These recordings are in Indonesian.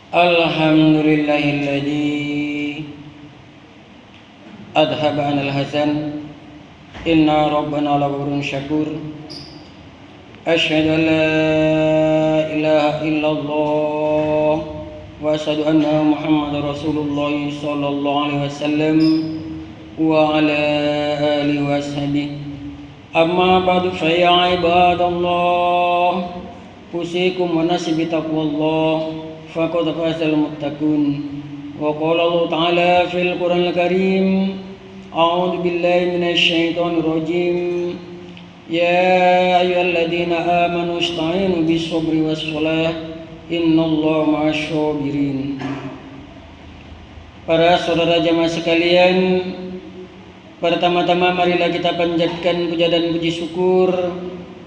Alhamdulillahilladzi adhaba 'anil hasan inna rabbana laghafurun syakur. Asyhadu an la ilaha illallah wa asyhadu anna Muhammadar Rasulullah sallallahu alaihi wasallam wa ala alihi washabihi. Amma ba'du fa ya ibadallah, usikum wa nafsi bi taqwallah faqad fazal muttaqun. Wa qala Allah ta'ala fil Qur'anil Karim, a'udzu billahi minasy syaithanir rajim. Ya ayyuhalladzina amanu ista'inu bis sabri was shalah innallaha ma'asy shabirin. Para saudara jamaah sekalian, pertama-tama marilah kita panjatkan puja dan puji syukur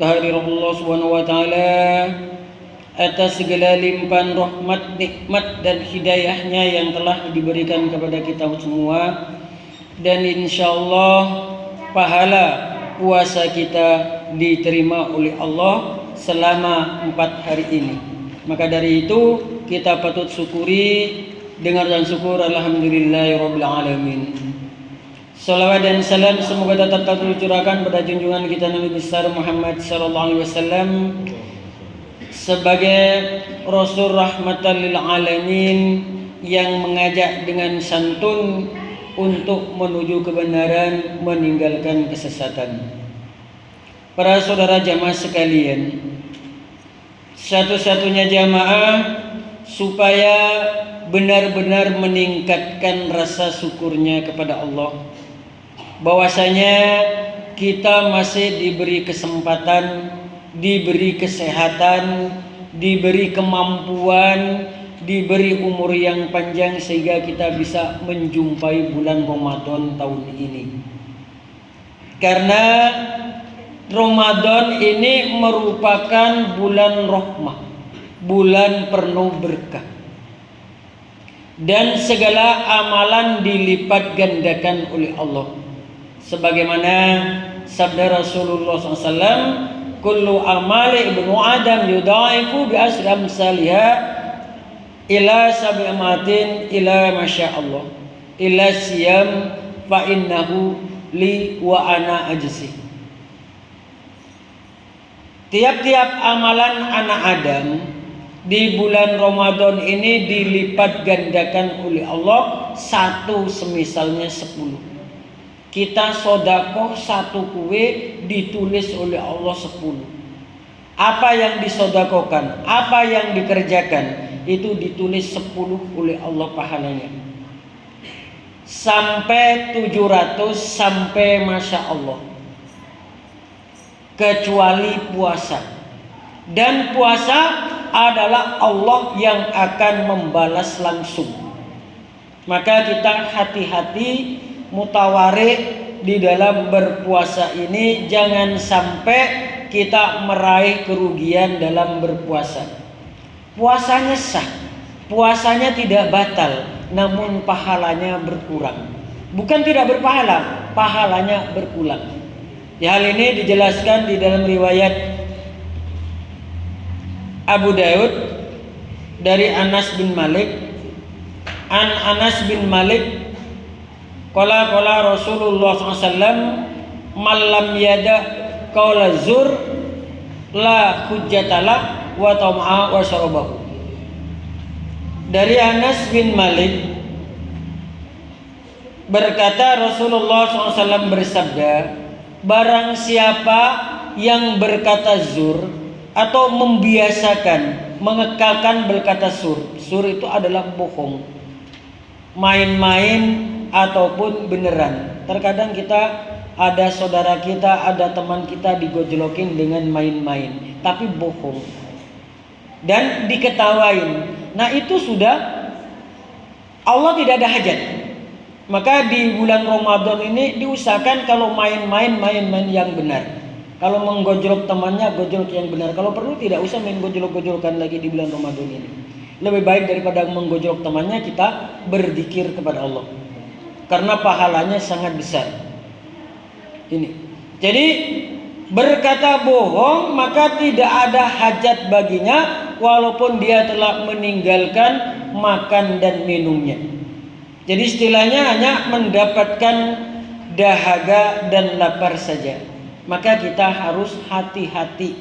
kehadirat Allah Subhanahu wa taala atas segala limpahan rahmat, nikmat dan hidayahnya yang telah diberikan kepada kita semua, dan insyaallah pahala puasa kita diterima oleh Allah selama 4 hari ini. Maka dari itu kita patut syukuri, dengar dan syukur alhamdulillahirabbil alamin. Salawat dan salam semoga tetap tercurahkan pada junjungan kita Nabi besar Muhammad sallallahu alaihi wasallam sebagai Rasul rahmatan lil alamin yang mengajak dengan santun untuk menuju kebenaran, meninggalkan kesesatan. Para saudara jamaah sekalian, satu-satunya jamaah supaya benar-benar meningkatkan rasa syukurnya kepada Allah, bahwasanya kita masih diberi kesempatan, diberi kesehatan, diberi kemampuan, diberi umur yang panjang sehingga kita bisa menjumpai bulan Ramadan tahun ini. Karena Ramadan ini merupakan bulan rahmah, bulan penuh berkah, dan segala amalan dilipat gandakan oleh Allah. Sebagaimana sabda Rasulullah SAW, kullu amali ibnu Adam yudhaifu bi asri amsalihha ila sab'amatin ila masya Allah ila siyam fa innahu li wa ana ajzi. Tiap-tiap amalan anak Adam di bulan Ramadan ini dilipat gandakan oleh Allah, satu semisalnya 10. Kita sodakoh satu kue ditulis oleh Allah 10. Apa yang disodakohkan, apa yang dikerjakan itu ditulis 10 oleh Allah pahalanya. Sampai 700 sampai masya Allah. Kecuali puasa. Dan puasa adalah Allah yang akan membalas langsung. Maka kita hati-hati, mutawarik di dalam berpuasa ini, jangan sampai kita meraih kerugian dalam berpuasa. Puasanya sah, puasanya tidak batal, namun pahalanya berkurang. Bukan tidak berpahala, pahalanya berkurang. Hal ini dijelaskan di dalam riwayat Abu Daud dari Anas bin Malik. Anas bin Malik qala Rasulullah SAW, malam yada qaula zur la hujjatalah wa tam'a wa syarabahu. Dari Anas bin Malik berkata, Rasulullah SAW bersabda, barang siapa yang berkata zur atau membiasakan, mengekalkan berkata sur itu adalah bohong, main-main ataupun beneran. Terkadang kita ada saudara kita, ada teman kita digojlokin dengan main-main, tapi bohong dan diketawain. Nah itu sudah Allah tidak ada hajat. Maka di bulan Ramadan ini diusahakan kalau main-main yang benar. Kalau menggojlok temannya, gojlok yang benar. Kalau perlu tidak usah main gojlok-gojlokan lagi di bulan Ramadan ini. Lebih baik daripada menggojlok temannya, kita berzikir kepada Allah. Karena pahalanya sangat besar. Ini. Jadi berkata bohong maka tidak ada hajat baginya walaupun dia telah meninggalkan makan dan minumnya. Jadi istilahnya hanya mendapatkan dahaga dan lapar saja. Maka kita harus hati-hati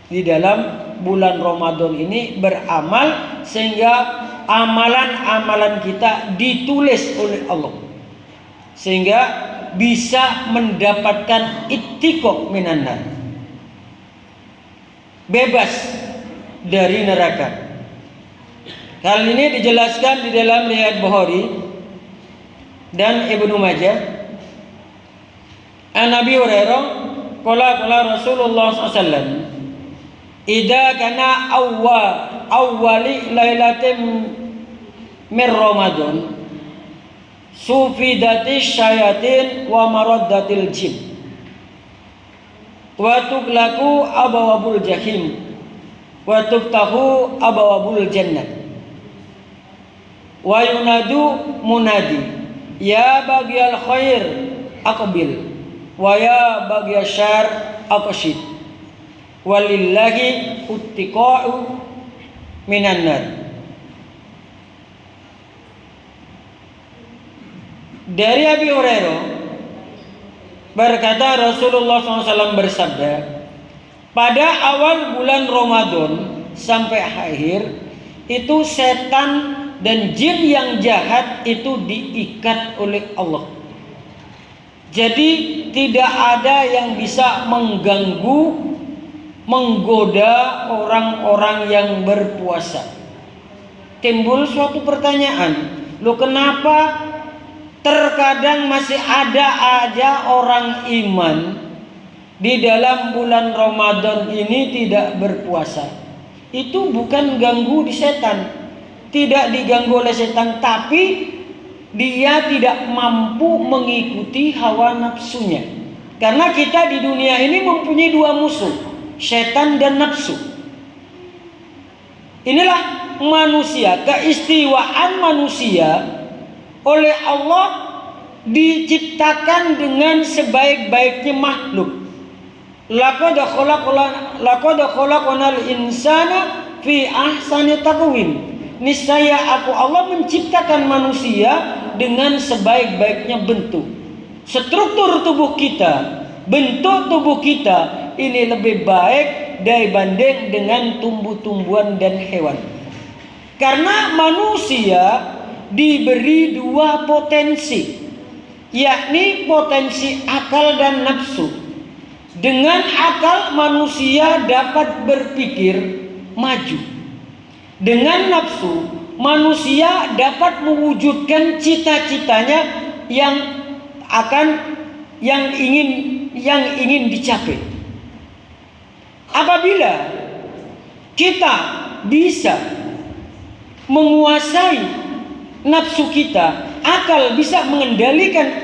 di dalam bulan Ramadan ini beramal, sehingga amalan-amalan kita ditulis oleh Allah, sehingga bisa mendapatkan ittiqo minan nar, bebas dari neraka. Hal ini dijelaskan di dalam riwayat Bukhari dan Ibnu Majah. An Abi Hurairah qala Rasulullah sallallahu alaihi wasallam, "Idza kana awwali lailatin min Ramadan sufidatis syayatin wa maraddatil jin wa tughlaqu abwabul jahim wa tuftahu abwabul jannah wa yunadu munadi ya baghiyal khair aqbil wa ya baghiyal syarr aqsid walillahi uttiqa'u minan nar." Dari Abi Hurairah berkata, Rasulullah SAW bersabda, pada awal bulan Ramadan sampai akhir itu setan dan jin yang jahat itu diikat oleh Allah. Jadi tidak ada yang bisa mengganggu, menggoda orang-orang yang berpuasa. Timbul suatu pertanyaan, loh kenapa terkadang masih ada aja orang iman di dalam bulan Ramadan ini tidak berpuasa? Itu bukan ganggu di setan, tidak diganggu oleh setan, tapi dia tidak mampu mengikuti hawa nafsunya. Karena kita di dunia ini mempunyai dua musuh, setan dan nafsu. Inilah manusia, keistiwaan manusia oleh Allah diciptakan dengan sebaik-baiknya makhluk. Laqad khalaqnal insana fi ahsani taqwim. Niscaya aku Allah menciptakan manusia dengan sebaik-baiknya bentuk. Struktur tubuh kita, bentuk tubuh kita ini lebih baik dibanding dengan tumbuh-tumbuhan dan hewan. Karena manusia diberi dua potensi, yakni potensi akal dan nafsu. Dengan akal manusia dapat berpikir maju. Dengan nafsu manusia dapat mewujudkan cita-citanya yang ingin dicapai. Apabila kita bisa menguasai nafsu kita, akal bisa mengendalikan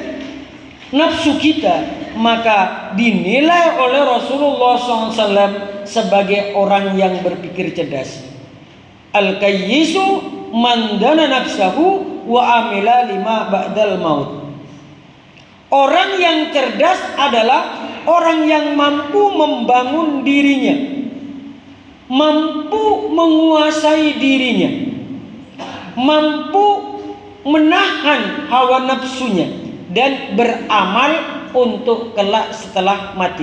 nafsu kita, maka dinilai oleh Rasulullah SAW sebagai orang yang berpikir cerdas. Al-kayyisu man dana nafsahu wa amila lima ba'dal maut. Orang yang cerdas adalah orang yang mampu membangun dirinya, mampu menguasai dirinya, mampu menahan hawa nafsunya dan beramal untuk kelak setelah mati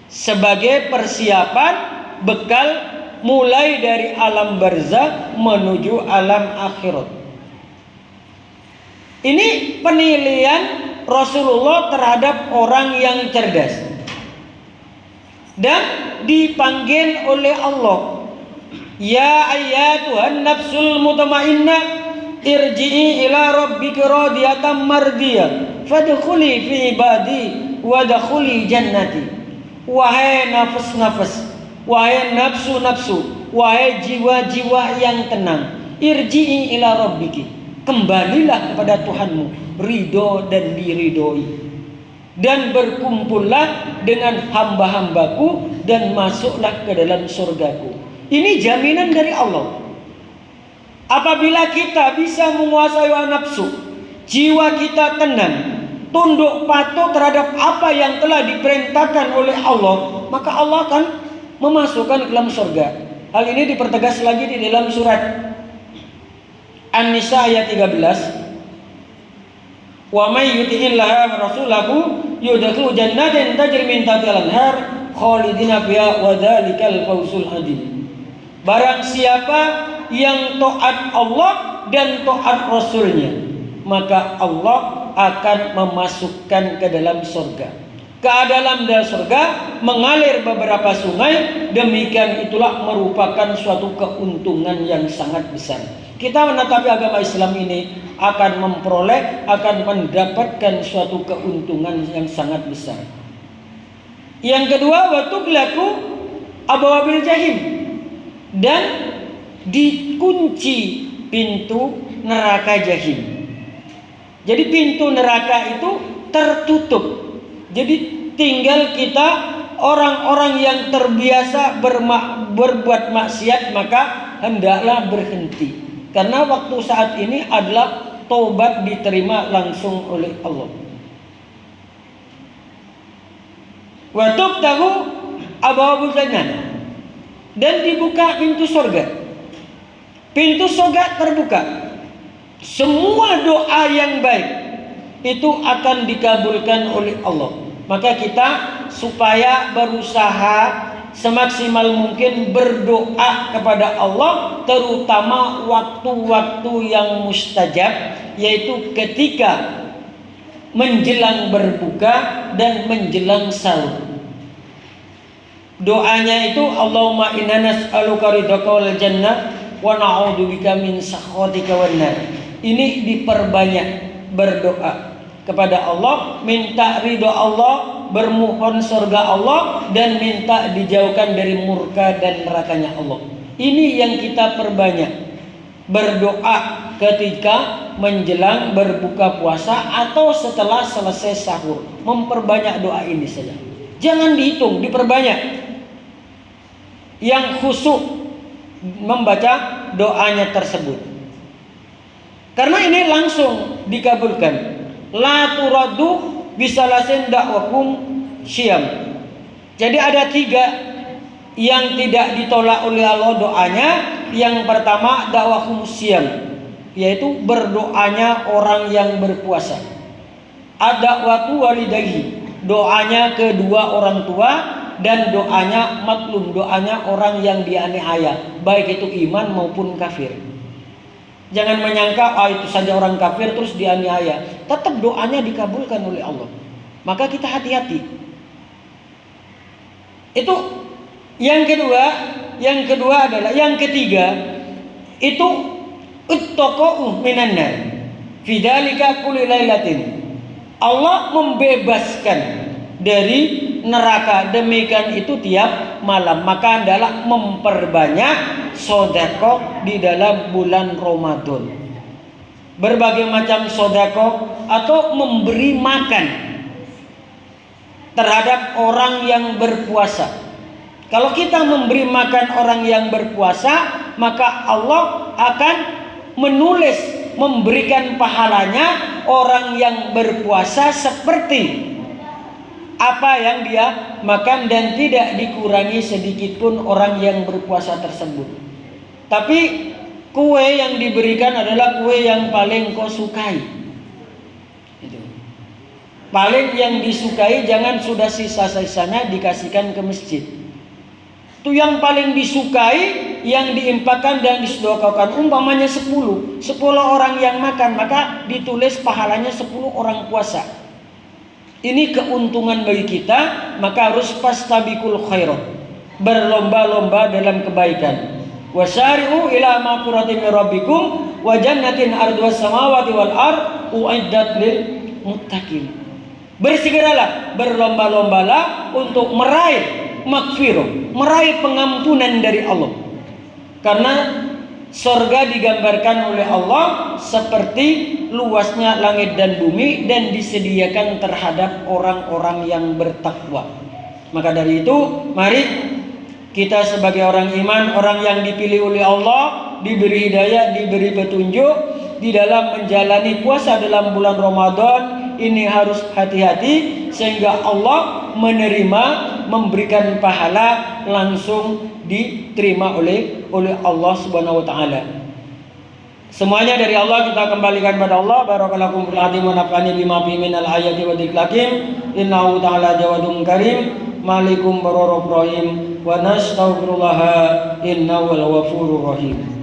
sebagai persiapan bekal mulai dari alam barzakh menuju alam akhirat. Ini penilaian Rasulullah terhadap orang yang cerdas dan dipanggil oleh Allah, ya ayyatuhan nafsul mutmainnah irji'i ila rabbika radiyatan mardiyah fadkhuli fi ibadi wadkhuli jannati. Wahai nafas-nafas, wahai nafsu-nafsu, wahai jiwa-jiwa yang tenang, irji'i ila rabbiki, kembalilah kepada Tuhanmu, ridho dan diridhoi, dan berkumpullah dengan hamba-hambaku dan masuklah ke dalam surgaku. Ini jaminan dari Allah. Apabila kita bisa menguasai hawa nafsu, jiwa kita tenang, tunduk patuh terhadap apa yang telah diperintahkan oleh Allah, maka Allah akan memasukkan ke dalam surga. Hal ini dipertegas lagi di dalam surat An-Nisa ayat 13. Wa may yuti'illaha wa rasulahu yudkhilu jannatin tajri min tahtiha al-anhar khalidina fiha wa dzalikal fawzul adzim. Barang siapa yang taat Allah dan taat Rasulnya, maka Allah akan memasukkan ke dalam surga. Ke dalam surga mengalir beberapa sungai, demikian itulah merupakan suatu keuntungan yang sangat besar. Kita menetapi agama Islam ini akan mendapatkan suatu keuntungan yang sangat besar. Yang kedua, wa tughlaqu abwabil jahim, dan dikunci pintu neraka jahim. Jadi pintu neraka itu tertutup. Jadi tinggal kita orang-orang yang terbiasa berbuat maksiat, maka hendaklah berhenti. Karena waktu saat ini adalah taubat diterima langsung oleh Allah. Wa tuftahu abwaabul jannah, dan dibuka pintu surga. Pintu surga terbuka. Semua doa yang baik itu akan dikabulkan oleh Allah. Maka kita supaya berusaha semaksimal mungkin berdoa kepada Allah, terutama waktu-waktu yang mustajab, yaitu ketika menjelang berbuka dan menjelang sahur. Doanya itu Allahumma inna nas'aluka ridhaka wal jannah wa na'udzubika min sakhatika wan nar. Ini diperbanyak berdoa kepada Allah, minta ridho Allah, bermohon surga Allah, dan minta dijauhkan dari murka dan nerakanya Allah. Ini yang kita perbanyak berdoa ketika menjelang berbuka puasa atau setelah selesai sahur. Memperbanyak doa ini saja, jangan dihitung, diperbanyak. Yang khusyuk membaca doanya tersebut, karena ini langsung dikabulkan. La turaddu bisalasin dakwakum syiyam. Jadi ada 3 yang tidak ditolak oleh Allah doanya. Yang pertama dakwakum syiyam, yaitu berdoanya orang yang berpuasa. Ad-da'watu walidayhi, doanya kedua orang tua, dan doanya matlum, doanya orang yang dianiaya, baik itu iman maupun kafir. Jangan menyangka itu saja orang kafir terus dianiaya. Tetap doanya dikabulkan oleh Allah. Maka kita hati-hati. Itu yang kedua. Yang kedua adalah, yang ketiga itu uttaqu minan nar fi dzalika kulli lailatin. Allah membebaskan dari neraka, demikian itu tiap malam. Maka adalah memperbanyak sedekah di dalam bulan Ramadan. Berbagai macam sedekah atau memberi makan terhadap orang yang berpuasa. Kalau kita memberi makan orang yang berpuasa, maka Allah akan menulis, memberikan pahalanya orang yang berpuasa seperti apa yang dia makan, dan tidak dikurangi sedikit pun orang yang berpuasa tersebut. Tapi kue yang diberikan adalah kue yang paling kau sukai. Itu. Paling yang disukai, jangan sudah sisa-sisanya dikasihkan ke masjid. Itu yang paling disukai, yang diimpakkan dan disedekahkan. Umpamanya 10 orang yang makan, maka ditulis pahalanya 10 orang puasa. Ini keuntungan bagi kita. Maka harus fastabiqul khairat, berlomba-lomba dalam kebaikan. Wasyari'u ila maghfiratin min rabbikum wa jannatin ardhuha samawati wal ard uiddat lil muttaqin. Bersegeralah, berlomba-lombalah untuk meraih maghfirah, meraih pengampunan dari Allah. Karena surga digambarkan oleh Allah seperti luasnya langit dan bumi, dan disediakan terhadap orang-orang yang bertakwa. Maka dari itu, mari kita sebagai orang iman, orang yang dipilih oleh Allah, diberi hidayah, diberi petunjuk di dalam menjalani puasa dalam bulan Ramadan, ini harus hati-hati sehingga Allah menerima, memberikan pahala langsung diterima oleh Allah Subhanahu wa taala. Semuanya dari Allah, kita kembalikan pada Allah. Barakallahu fil azim wa nafa'ani bima fi minal ayati wa dzikril hakim. Innahu ta'ala jawadun karim, malikum bararrahim wa nastaghfirullah innahu wal ghafurur rahim.